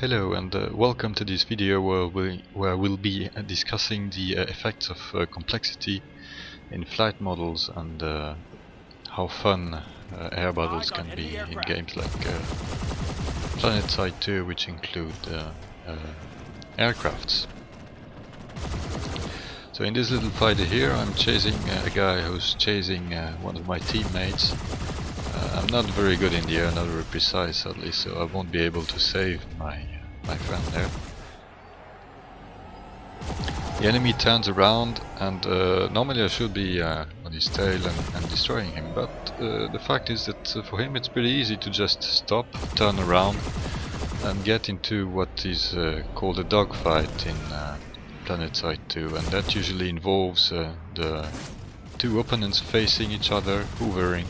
Hello and welcome to this video where we'll be discussing the effects of complexity in flight models and how fun air battles can be in games like Planetside 2, which include aircrafts. So in this little fight here I'm chasing a guy who's chasing one of my teammates. I'm not very good in the air, not very precise sadly, so I won't be able to save my friend there. The enemy turns around and normally I should be on his tail and destroying him, but the fact is that for him it's pretty easy to just stop, turn around and get into what is called a dogfight in Planetside 2, and that usually involves the two opponents facing each other, hoovering,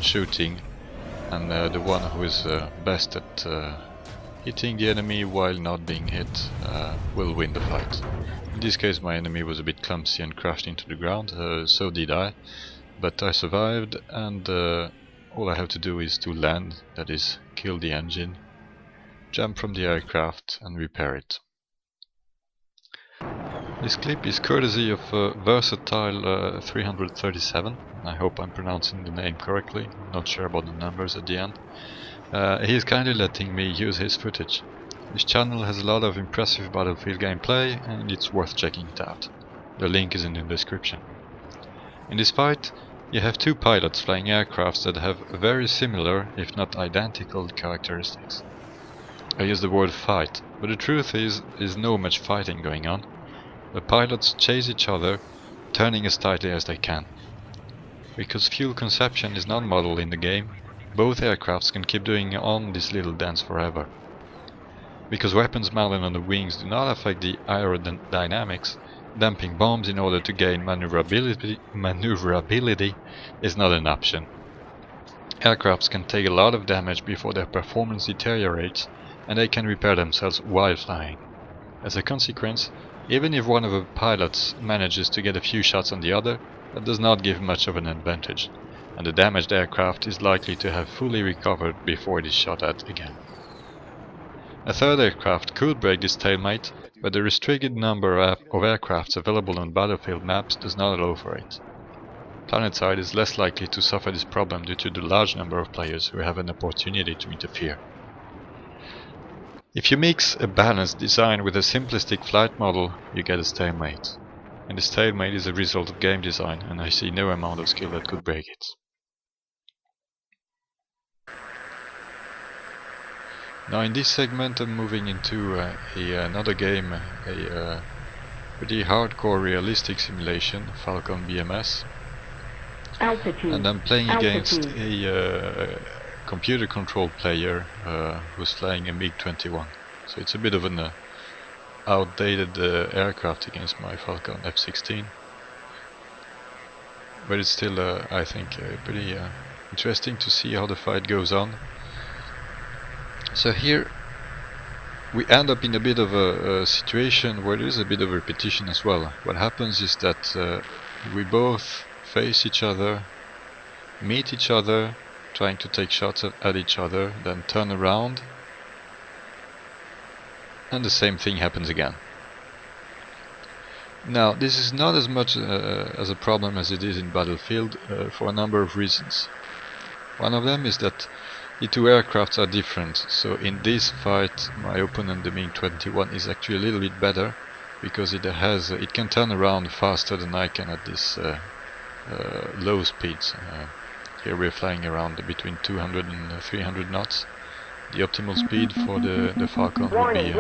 shooting, and the one who is best at hitting the enemy while not being hit will win the fight. In this case my enemy was a bit clumsy and crashed into the ground, so did I, but I survived, and all I have to do is to land, that is, kill the engine, jump from the aircraft and repair it. This clip is courtesy of Versatile 337, I hope I'm pronouncing the name correctly, not sure about the numbers at the end. He is kindly letting me use his footage. His channel has a lot of impressive battlefield gameplay and it's worth checking it out. The link is in the description. In this fight you have two pilots flying aircrafts that have very similar, if not identical, characteristics. I use the word fight, but the truth is no much fighting going on. The pilots chase each other, turning as tightly as they can. Because fuel consumption is not modeled in the game, both aircrafts can keep doing on this little dance forever. Because weapons mounted on the wings do not affect the aerodynamics, dumping bombs in order to gain maneuverability is not an option. Aircrafts can take a lot of damage before their performance deteriorates, and they can repair themselves while flying. As a consequence, even if one of the pilots manages to get a few shots on the other, that does not give much of an advantage, and the damaged aircraft is likely to have fully recovered before it is shot at again. A third aircraft could break this stalemate, but the restricted number of aircrafts available on battlefield maps does not allow for it. Planetside is less likely to suffer this problem due to the large number of players who have an opportunity to interfere. If you mix a balanced design with a simplistic flight model, you get a stalemate. And the stalemate is a result of game design, and I see no amount of skill that could break it. Now in this segment I'm moving into another game, a pretty hardcore realistic simulation, Falcon BMS. Altitude. And I'm playing against a computer controlled player who's flying a MiG-21. So it's a bit of an outdated aircraft against my Falcon F-16. But it's still, I think, pretty interesting to see how the fight goes on. So here we end up in a bit of a situation where there is a bit of repetition as well. What happens is that we both face each other, meet each other, trying to take shots at each other, then turn around, and the same thing happens again. Now this is not as much as a problem as it is in Battlefield for a number of reasons. One of them is that the two aircrafts are different, so in this fight my opponent, the MiG-21, is actually a little bit better because it can turn around faster than I can at this low speeds. Here we're flying around between 200 and 300 knots. The optimal speed for the Falcon would be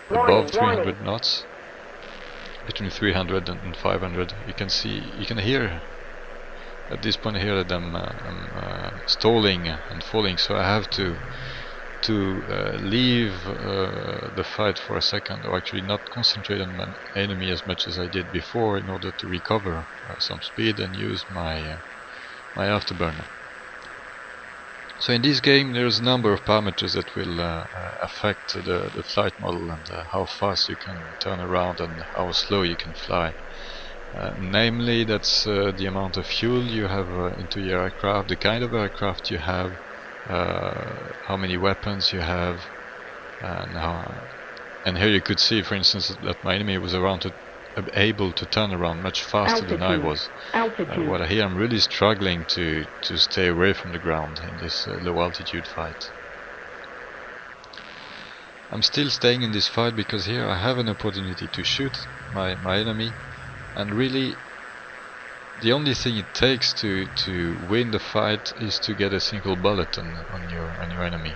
above 300 knots. Between 300 and 500. You can hear at this point here that I'm stalling and falling, so I have to leave the fight for a second, or actually not concentrate on my enemy as much as I did before in order to recover some speed and use my afterburner. So in this game there's a number of parameters that will affect the flight model and how fast you can turn around and how slow you can fly. Namely, that's the amount of fuel you have into your aircraft, the kind of aircraft you have, how many weapons you have, And here you could see, for instance, that my enemy was able to turn around much faster than I was. What here I'm really struggling to stay away from the ground in this low altitude fight. I'm still staying in this fight because here I have an opportunity to shoot my enemy, and really the only thing it takes to win the fight is to get a single bullet on your enemy.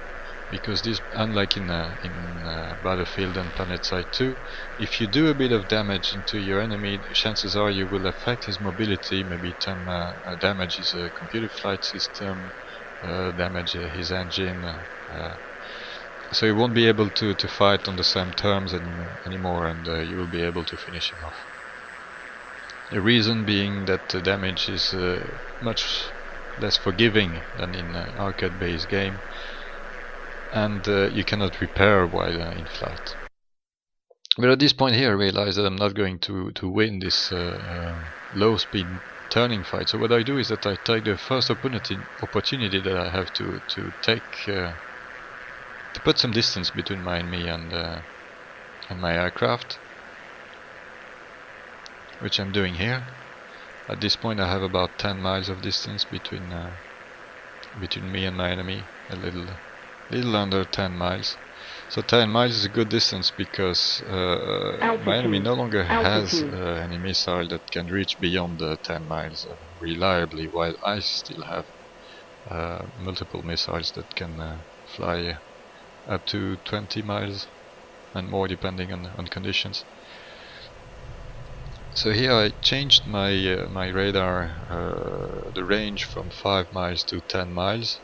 Because this, unlike in Battlefield and Planetside 2, if you do a bit of damage into your enemy, chances are you will affect his mobility, maybe turn damage his computer flight system, damage his engine, so you won't be able to fight on the same terms anymore, and you will be able to finish him off. The reason being that the damage is much less forgiving than in an arcade-based game, and you cannot repair while in flight. But at this point here I realize that I'm not going to win this low speed turning fight, so what I do is that I take the first opportunity that I have to put some distance between my enemy and my aircraft, which I'm doing here. At this point I have about 10 miles of distance between me and my enemy, a little under 10 miles. So 10 miles is a good distance because my enemy no longer has any missile that can reach beyond the 10 miles reliably, while I still have multiple missiles that can fly up to 20 miles and more depending on conditions. So here I changed my my radar, the range from 5 miles to 10 miles.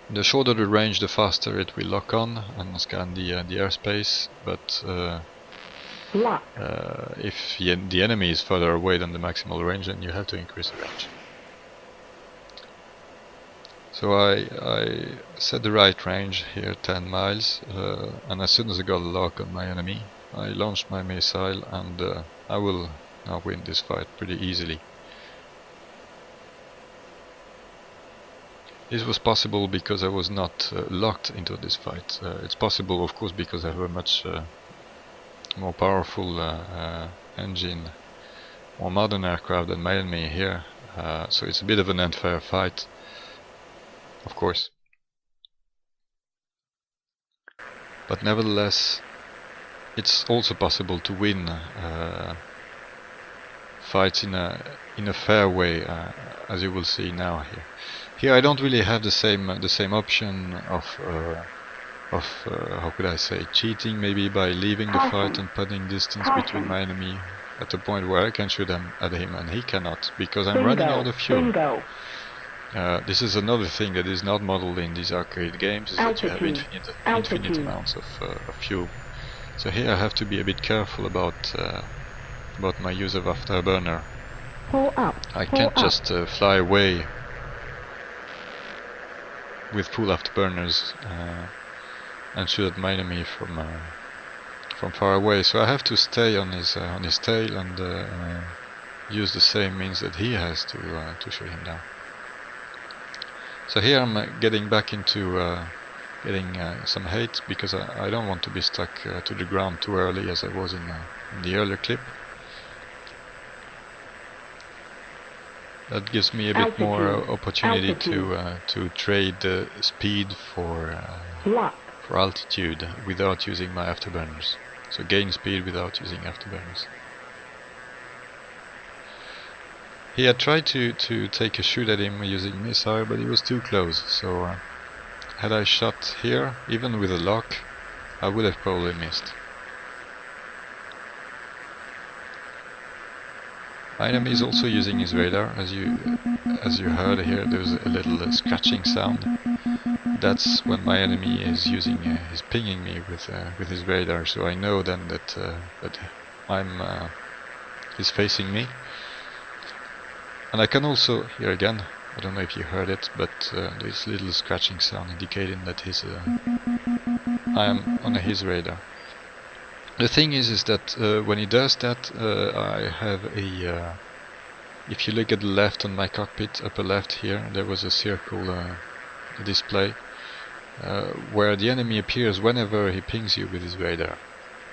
The shorter the range, the faster it will lock on and scan the airspace, but if the enemy is further away than the maximal range, then you have to increase the range. So I set the right range here, 10 miles, and as soon as I got a lock on my enemy, I launched my missile, and I will now win this fight pretty easily. This was possible because I was not locked into this fight. It's possible, of course, because I have a much more powerful engine, more modern aircraft than my enemy here, so it's a bit of an unfair fight, of course. But nevertheless, it's also possible to win fights in a fair way, as you will see now here. Here I don't really have the same option of how could I say, cheating, maybe by leaving the fight and putting distance between my enemy at a point where I can shoot at him and he cannot, because I'm running out of fuel. This is another thing that is not modeled in these arcade games, is that you have infinite amounts of fuel. So here I have to be a bit careful about my use of afterburner. I can't just fly away with full afterburners and shoot at my enemy from far away. So I have to stay on his tail and use the same means that he has to shoot him down. So here I'm getting back into getting some hate, because I don't want to be stuck to the ground too early as I was in the earlier clip. That gives me a bit more opportunity to trade speed for altitude without using my afterburners. So gain speed without using afterburners. He had tried to take a shoot at him using missile, but he was too close. So had I shot here, even with a lock, I would have probably missed. My enemy is also using his radar. As you heard here, there's a little scratching sound. That's when my enemy is is pinging me with his radar. So I know then that he's facing me. And I can also hear again, I don't know if you heard it, but this little scratching sound indicating that I am on his radar. The thing is that when he does that, I have a... if you look at the left on my cockpit, upper left here, there was a circle display. where the enemy appears whenever he pings you with his radar.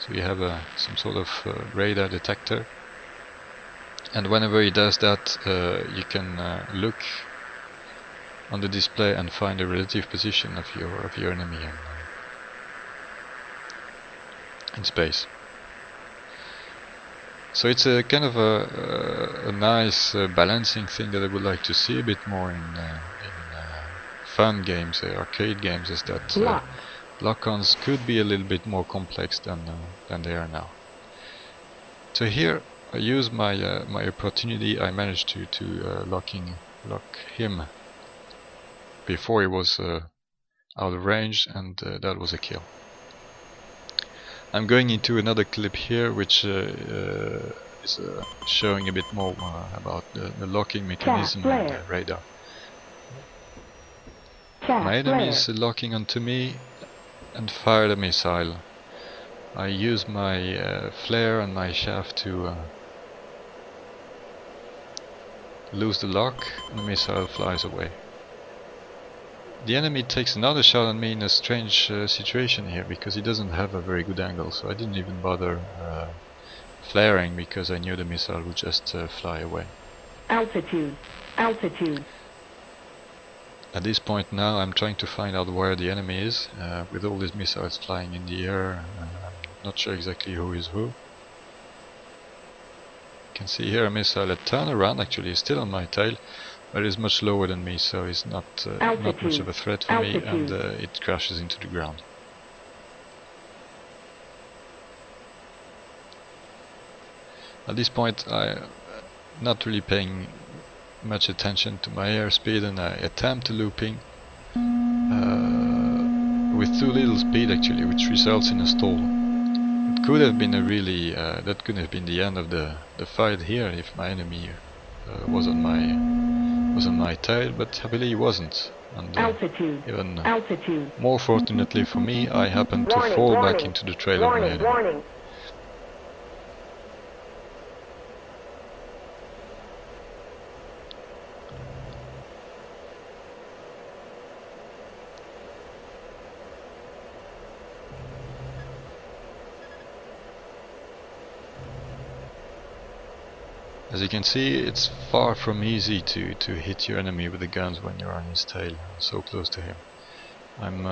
So you have some sort of radar detector, and whenever he does that, you can look on the display and find the relative position of your enemy in space. So it's a kind of a nice balancing thing that I would like to see a bit more in fun games, arcade games, is that lock-ons could be a little bit more complex than they are now. So here I use my my opportunity. I managed to lock him before he was out of range, and that was a kill. I'm going into another clip here, which is showing a bit more about the locking mechanism and the radar. My enemy is locking onto me and fired a missile. I use my flare and my shaft to lose the lock, and the missile flies away. The enemy takes another shot at me in a strange situation here, because he doesn't have a very good angle, so I didn't even bother flaring, because I knew the missile would just fly away. Altitude. Altitude. At this point now I'm trying to find out where the enemy is, with all these missiles flying in the air. I'm not sure exactly who is who. You can see here a missile that turned around, actually is still on my tail, but is much lower than me, so it's not much of a threat for me, and it crashes into the ground. At this point I'm not really paying much attention to my airspeed, and I attempt a looping with too little speed actually, which results in a stall. It could have been a really that could have been the end of the fight here if my enemy was on my tail, but happily he wasn't. And even more fortunately for me, I happened to fall back into the trail of my enemy. As you can see, it's far from easy to hit your enemy with the guns when you're on his tail, so close to him. I'm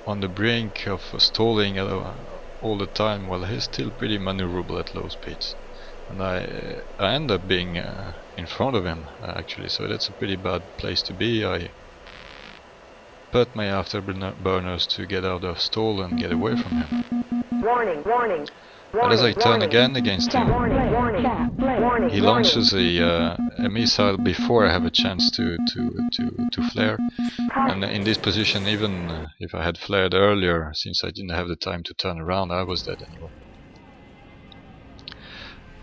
on the brink of stalling all the time, while he's still pretty maneuverable at low speeds. And I end up being in front of him, actually, so that's a pretty bad place to be. I put my afterburners to get out of stall and get away from him. Warning, warning. But as I turn again against him, he launches a missile before I have a chance to flare. And in this position, even if I had flared earlier, since I didn't have the time to turn around, I was dead anyway.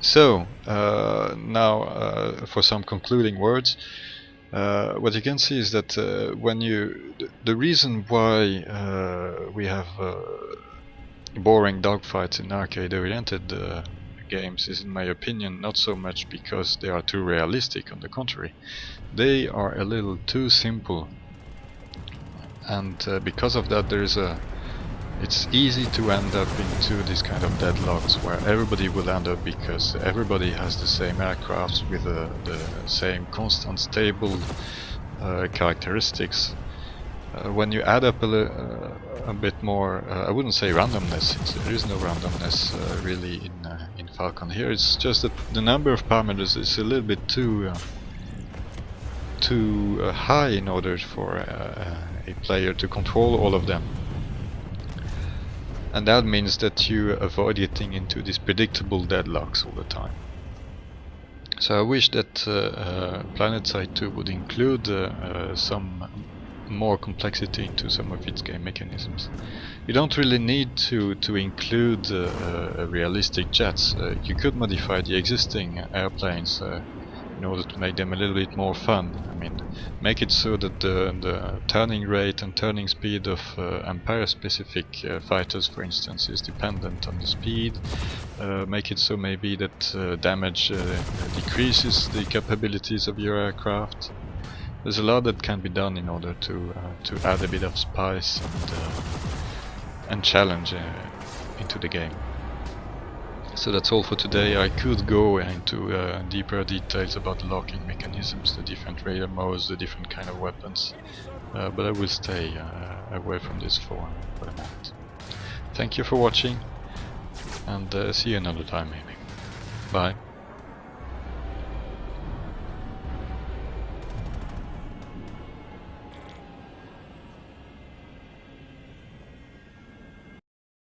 So, now for some concluding words. What you can see is that when the reason why we have boring dogfights in arcade-oriented games is, in my opinion, not so much because they are too realistic. On the contrary, they are a little too simple, and because of that, it's easy to end up into this kind of deadlocks where everybody will end up because everybody has the same aircraft with the same constant stable characteristics. When you add up a bit more, I wouldn't say randomness, there is no randomness really in Falcon here. It's just that the number of parameters is a little bit too high in order for a player to control all of them. And that means that you avoid getting into these predictable deadlocks all the time. So I wish that Planetside 2 would include some more complexity into some of its game mechanisms. You don't really need to include realistic jets. You could modify the existing airplanes in order to make them a little bit more fun. I mean, make it so that the turning rate and turning speed of Empire-specific fighters, for instance, is dependent on the speed. Make it so maybe that damage decreases the capabilities of your aircraft. there's a lot that can be done in order to add a bit of spice and challenge into the game. So that's all for today. I could go into deeper details about the locking mechanisms, the different radar modes, the different kind of weapons, but I will stay away from this for the moment. Thank you for watching, and see you another time maybe. Bye.